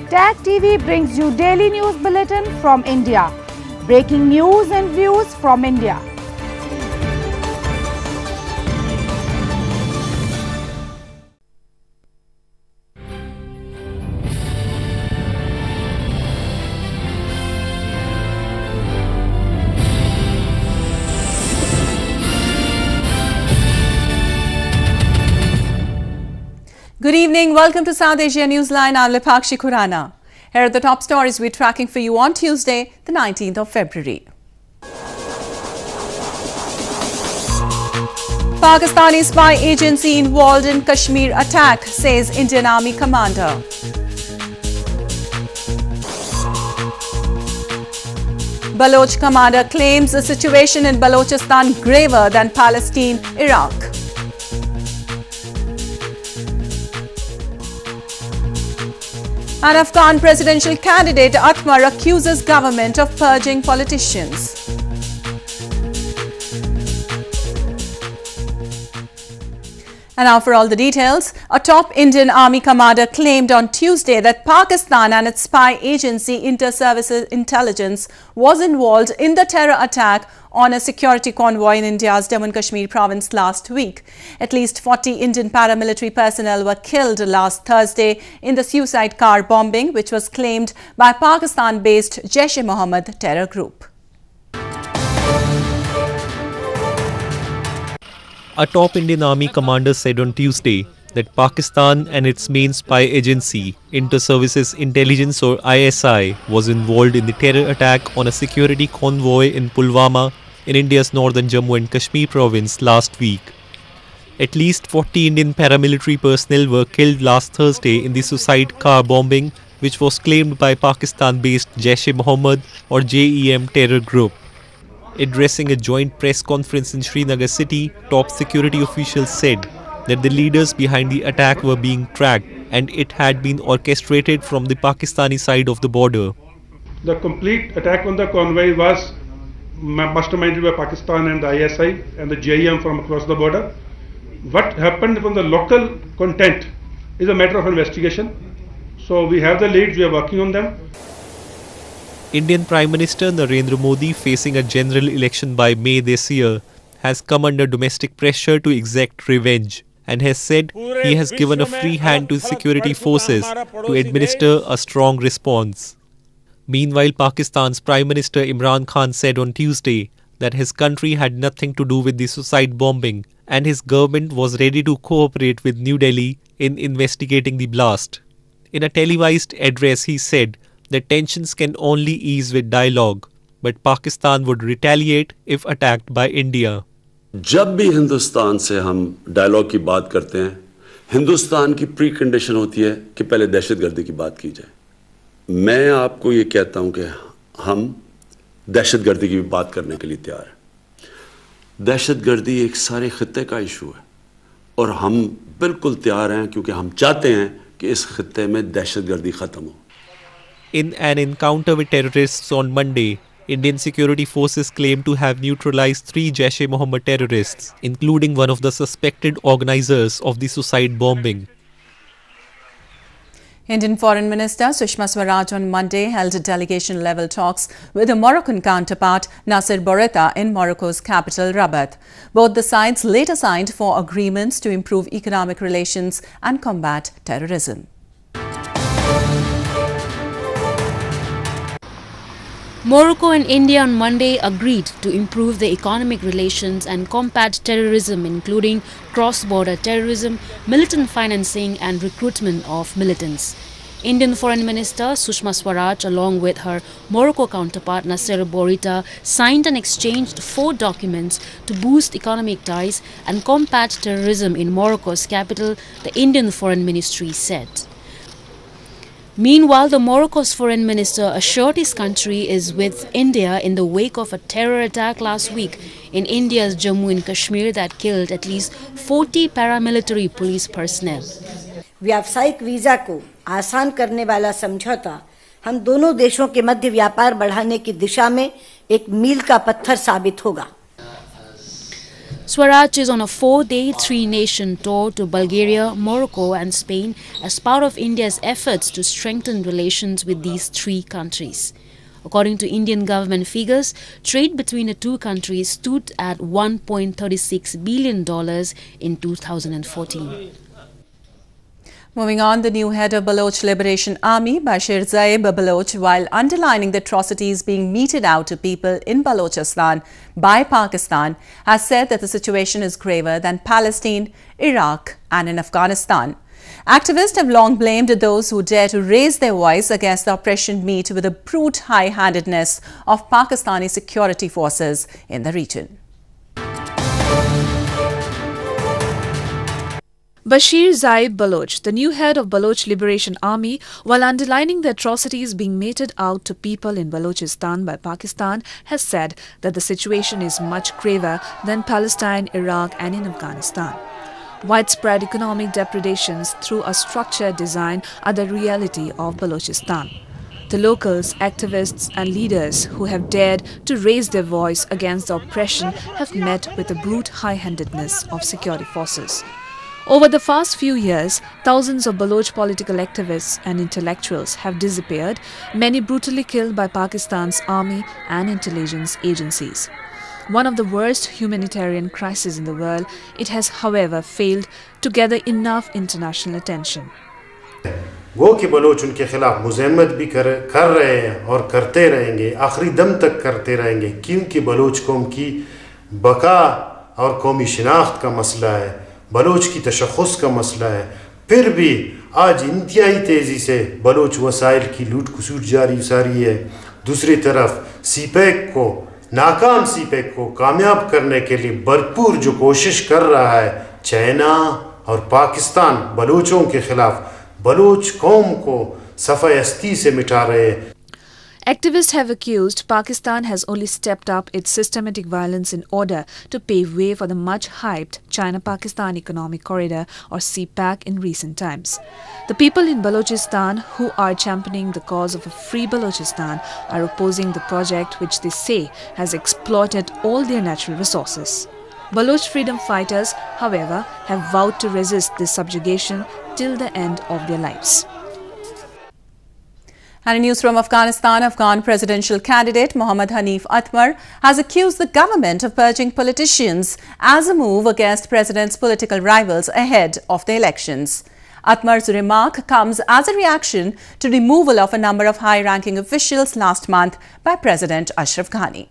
Tag TV brings you daily news bulletin from India. Breaking news and views from India. Good evening. Welcome to South Asia Newsline. I'm Lipakshi Khurana. Here are the top stories we're tracking for you on Tuesday, the 19th of February. Pakistani spy agency involved in Kashmir attack, says Indian Army commander. Baloch commander claims the situation in Balochistan graver than Palestine, Iraq. An Afghan presidential candidate, Atmar, accuses government of purging politicians. And now for all the details. A top Indian Army commander claimed on Tuesday that Pakistan and its spy agency Inter-Services Intelligence was involved in the terror attack on a security convoy in India's Jammu and Kashmir province last week. At least 40 Indian paramilitary personnel were killed last Thursday in the suicide car bombing, which was claimed by Pakistan-based Jaish-e-Mohammed terror group. A top Indian Army commander said on Tuesday that Pakistan and its main spy agency, Inter-Services Intelligence or ISI, was involved in the terror attack on a security convoy in Pulwama in India's northern Jammu and Kashmir province last week. At least 40 Indian paramilitary personnel were killed last Thursday in the suicide car bombing, which was claimed by Pakistan-based Jaish-e-Mohammed or JEM terror group. Addressing a joint press conference in Srinagar city, top security officials said that the leaders behind the attack were being tracked and it had been orchestrated from the Pakistani side of the border. The complete attack on the convoy was masterminded by Pakistan and the ISI and the JEM from across the border. What happened from the local content is a matter of investigation. So we have the leads, we are working on them. Indian Prime Minister Narendra Modi, facing a general election by May this year, has come under domestic pressure to exact revenge and has said he has given a free hand to security forces to administer a strong response. Meanwhile, Pakistan's Prime Minister Imran Khan said on Tuesday that his country had nothing to do with the suicide bombing and his government was ready to cooperate with New Delhi in investigating the blast. In a televised address, he said that tensions can only ease with dialogue, but Pakistan would retaliate if attacked by India. जब भी हिंदुस्तान से हम dialogue की बात करते हैं, हिंदुस्तान की pre condition होती है कि पहले दहशतगर्दी की बात की जाए। मैं आपको ये कहता हूं कि हम दहशतगर्दी की भी बात करने के लिए तैयार हैं। दहशतगर्दी एक सारे खित्ते का इशू है और हम बिल्कुल तैयार हैं क्योंकि हम चाहते हैं कि इस खित्ते में दहशतगर्दी खत्म हो। In an encounter with terrorists on Monday, Indian security forces claim to have neutralized 3 Jaish-e-Mohammed terrorists, including one of the suspected organizers of the suicide bombing. Indian Foreign Minister Sushma Swaraj on Monday held delegation-level talks with her Moroccan counterpart Nasser Bourita in Morocco's capital Rabat. Both the sides later signed for agreements to improve economic relations and combat terrorism. Morocco and India on Monday agreed to improve the economic relations and combat terrorism, including cross-border terrorism, militant financing and recruitment of militants. Indian Foreign Minister Sushma Swaraj, along with her Morocco counterpart Nasser Bourita, signed and exchanged 4 documents to boost economic ties and combat terrorism in Morocco's capital, the Indian Foreign Ministry said. Meanwhile, the Morocco's foreign minister assured his country is with India in the wake of a terror attack last week in India's Jammu and Kashmir that killed at least 40 paramilitary police personnel. व्यावसायिक visa को आसान करने वाला समझौता हम दोनों देशों के मध्य व्यापार बढ़ाने की दिशा में एक मील का पत्थर साबित होगा। Swaraj is on a 4-day, 3-nation tour to Bulgaria, Morocco and Spain as part of India's efforts to strengthen relations with these three countries. According to Indian government figures, trade between the two countries stood at $1.36 billion in 2014. Moving on, the new head of Baloch Liberation Army, Bashir Zaib Baloch, while underlining the atrocities being meted out to people in Balochistan by Pakistan, has said that the situation is graver than Palestine, Iraq and in Afghanistan. Activists have long blamed those who dare to raise their voice against the oppression met with the brute high-handedness of Pakistani security forces in the region. Bashir Zaib Baloch, the new head of Baloch Liberation Army, while underlining the atrocities being meted out to people in Balochistan by Pakistan, has said that the situation is much graver than Palestine, Iraq and in Afghanistan. Widespread economic depredations through a structured design are the reality of Balochistan. The locals, activists and leaders who have dared to raise their voice against the oppression have met with the brute high-handedness of security forces. Over the past few years, thousands of Baloch political activists and intellectuals have disappeared, many brutally killed by Pakistan's army and intelligence agencies. One of the worst humanitarian crises in the world, it has, however, failed to gather enough international attention. वो कि Bloch उनके खिलाफ मुज़ाहमत भी कर रहे हैं और करते रहेंगे, आखिरी दम तक करते रहेंगे, क्योंकि बलोच कौम की बका और कौमी शिनाख्त का मसला है, बलोच की तशख़्ख़ुस का मसला है। फिर भी आज इंतहाई तेज़ी से बलोच वसाइल की लूट खसूट जारी सारी है। दूसरी तरफ नाकाम सीपैक को कामयाब करने के लिए भरपूर जो कोशिश कर रहा है चाइना और पाकिस्तान बलोचों के खिलाफ बलोच कौम को सफ़ायस्ती से मिटा रहे हैं। Activists have accused Pakistan has only stepped up its systematic violence in order to pave way for the much-hyped China-Pakistan Economic Corridor or CPEC in recent times. The people in Balochistan who are championing the cause of a free Balochistan are opposing the project which they say has exploited all their natural resources. Baloch freedom fighters, however, have vowed to resist this subjugation till the end of their lives. And in news from Afghanistan, Afghan presidential candidate Mohammad Hanif Atmar has accused the government of purging politicians as a move against president's political rivals ahead of the elections. Atmar's remark comes as a reaction to removal of a number of high-ranking officials last month by President Ashraf Ghani.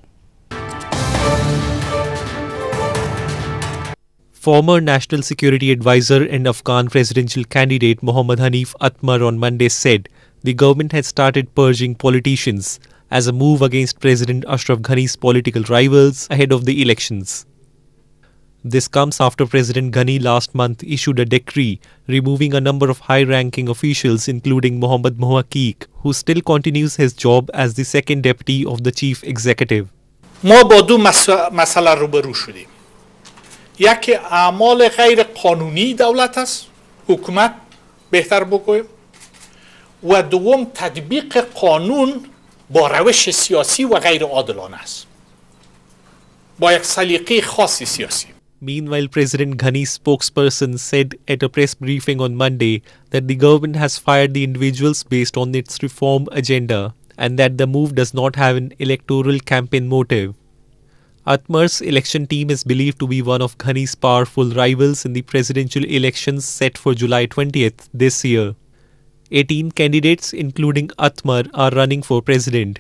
Former National Security Advisor and Afghan presidential candidate Mohammad Hanif Atmar on Monday said the government had started purging politicians as a move against President Ashraf Ghani's political rivals ahead of the elections. This comes after President Ghani last month issued a decree removing a number of high-ranking officials including Mohammad Mohaqiq, who still continues his job as the second deputy of the chief executive. ما با دو مسئله روبرو شدیم. یکی اعمال غیر قانونی دولت است، حکومت بهتر بگویم، و دوم تطبیق قانون با روش سیاسی و غیر عادلانه است، با یک سلیقه خاص سیاسی. Meanwhile, President Ghani's spokesperson said at a press briefing on Monday that the government has fired the individuals based on its reform agenda and that the move does not have an electoral campaign motive. Atmar's election team is believed to be one of Ghani's powerful rivals in the presidential elections set for July 20th this year. 18 candidates, including Atmar, are running for president.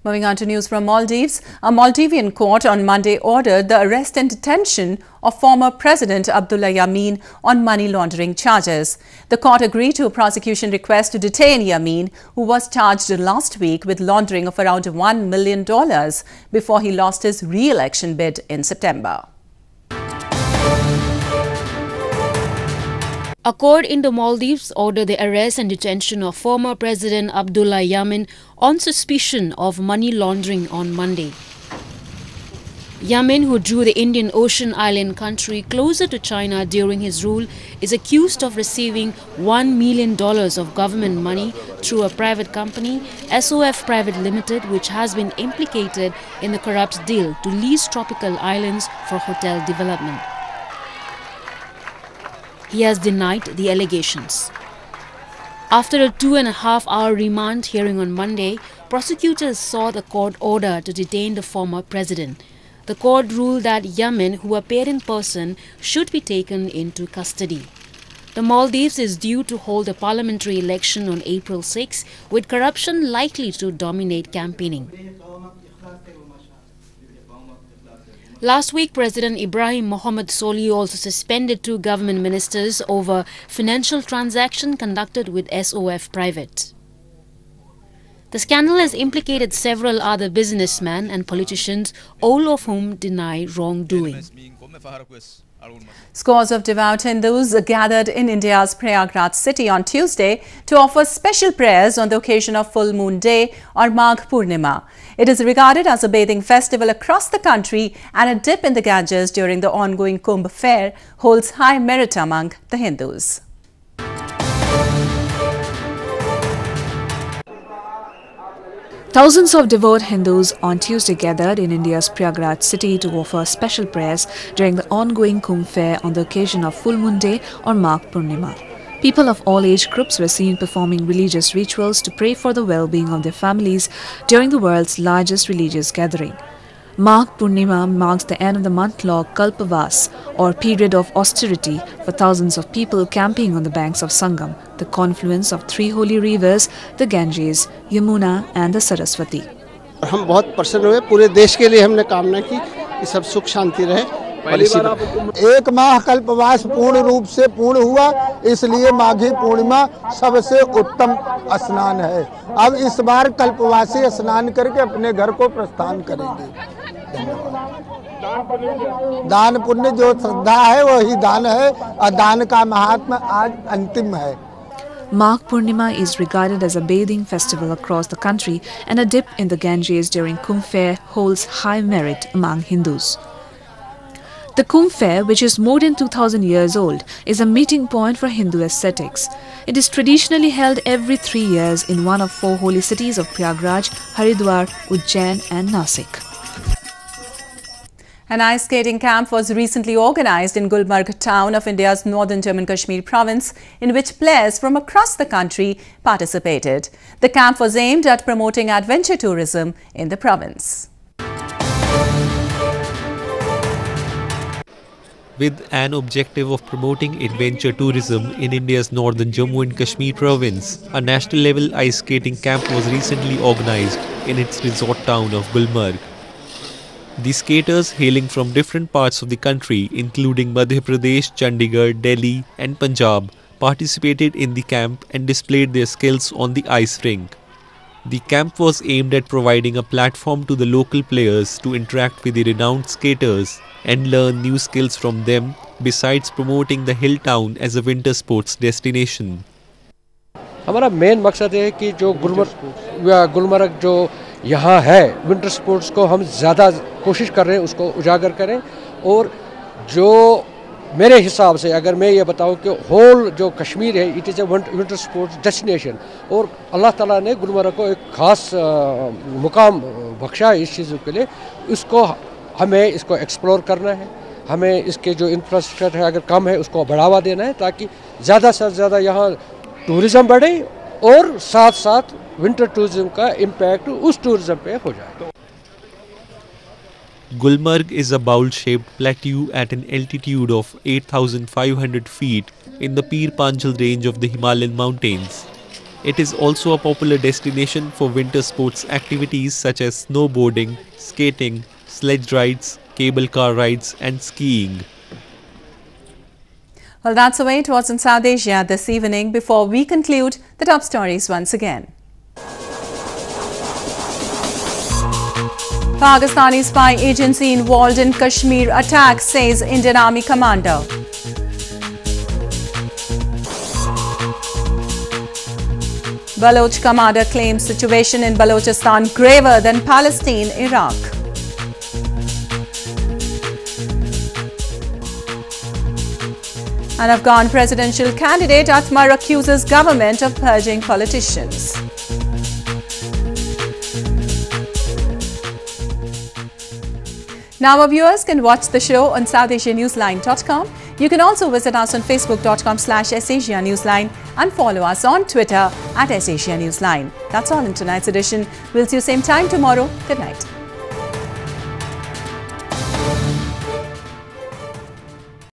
Moving on to news from Maldives, a Maldivian court on Monday ordered the arrest and detention of former President Abdullah Yameen on money laundering charges. The court agreed to a prosecution request to detain Yameen, who was charged last week with laundering of around $1 million before he lost his re-election bid in September. A court in the Maldives ordered the arrest and detention of former President Abdullah Yameen on suspicion of money laundering on Monday. Yemen, who drew the Indian Ocean island country closer to China during his rule, is accused of receiving $1 million of government money through a private company, SOF Private Limited, which has been implicated in the corrupt deal to lease tropical islands for hotel development. He has denied the allegations. After a 2.5-hour remand hearing on Monday, prosecutors sought a court order to detain the former president. The court ruled that Yemen, who appeared in person, should be taken into custody. The Maldives is due to hold a parliamentary election on April 6, with corruption likely to dominate campaigning. Last week, President Ibrahim Mohamed Soli also suspended 2 government ministers over financial transaction conducted with SOF Private. The scandal has implicated several other businessmen and politicians, all of whom deny wrongdoing. Scores of devout Hindus gathered in India's Prayagraj city on Tuesday to offer special prayers on the occasion of Full Moon Day or Magh Purnima. It is regarded as a bathing festival across the country, and a dip in the Ganges during the ongoing Kumbh fair holds high merit among the Hindus. Thousands of devout Hindus on Tuesday gathered in India's Prayagraj city to offer special prayers during the ongoing Kumbh fair on the occasion of Full Moon Day or Magh Purnima. People of all age groups were seen performing religious rituals to pray for the well-being of their families during the world's largest religious gathering. Magh Purnima marks the end of the month-long Kalpavas, or period of austerity, for thousands of people camping on the banks of Sangam, the confluence of 3 holy rivers, the Ganges, Yamuna and the Saraswati. हम बहुत प्रसन्न हुए, पूरे देश के लिए हमने कामना की कि सब सुख शांति रहे। एक माह कल्पवास पूर्ण रूप से पूर्ण हुआ, इसलिए माघी पूर्णिमा सबसे उत्तम स्नान है। अब इस बार कल्पवासी स्नान करके अपने घर को प्रस्थान करेंगे। दान पुण्य जो श्रद्धा है वही दान है, और दान का महात्मा आज अंतिम है। Magh Purnima is regarded as a bathing festival across the country, and a dip in the Ganges during Kumbh fair holds high merit among Hindus. The Kumbh fair, which is more than 2000 years old, is a meeting point for Hindu ascetics. It is traditionally held every 3 years in one of 4 holy cities of Prayagraj, Haridwar, Ujjain and Nasik. An ice skating camp was recently organized in Gulmarg town of India's northern Jammu and Kashmir province, in which players from across the country participated. The camp was aimed at promoting adventure tourism in the province. With an objective of promoting adventure tourism in India's northern Jammu and Kashmir province, a national-level ice skating camp was recently organized in its resort town of Gulmarg. The skaters hailing from different parts of the country, including Madhya Pradesh, Chandigarh, Delhi and Punjab, participated in the camp and displayed their skills on the ice rink. The camp was aimed at providing a platform to the local players to interact with the renowned skaters and learn new skills from them, besides promoting the hill town as a winter sports destination. हमारा main मकसद है कि जो गुलमर्ग जो यहाँ है winter sports को हम ज़्यादा कोशिश कर रहे हैं उसको उजागर करें, और जो मेरे हिसाब से अगर मैं ये बताऊं कि होल जो कश्मीर है it is a winter sports destination, और अल्लाह ताला ने गुलमर्ग को एक ख़ास मुकाम बख्शा है इस चीज़ के लिए। इसको हमें इसको एक्सप्लोर करना है, हमें इसके जो इंफ्रास्ट्रक्चर है अगर कम है उसको बढ़ावा देना है, ताकि ज़्यादा से ज़्यादा यहाँ टूरिज़म बढ़े और साथ साथ विंटर टूरिज्म का इम्पैक्ट उस टूरिज्म पे हो जाए। Gulmarg is a bowl-shaped plateau at an altitude of 8,500 feet in the Pir Panjal range of the Himalayan mountains. It is also a popular destination for winter sports activities such as snowboarding, skating, sledge rides, cable car rides and skiing. Well, that's the way it was in South Asia this evening. Before we conclude, the top stories once again. Pakistani spy agency involved in Kashmir attack, says Indian Army commander. Baloch commander claims situation in Balochistan graver than Palestine, Iraq. An Afghan presidential candidate Atmar accuses government of purging politicians. Now our viewers can watch the show on SouthAsiaNewsline.com. You can also visit us on Facebook.com/SAsiaNewsline and follow us on Twitter @SAsiaNewsline. That's all in tonight's edition. We'll see you same time tomorrow. Good night.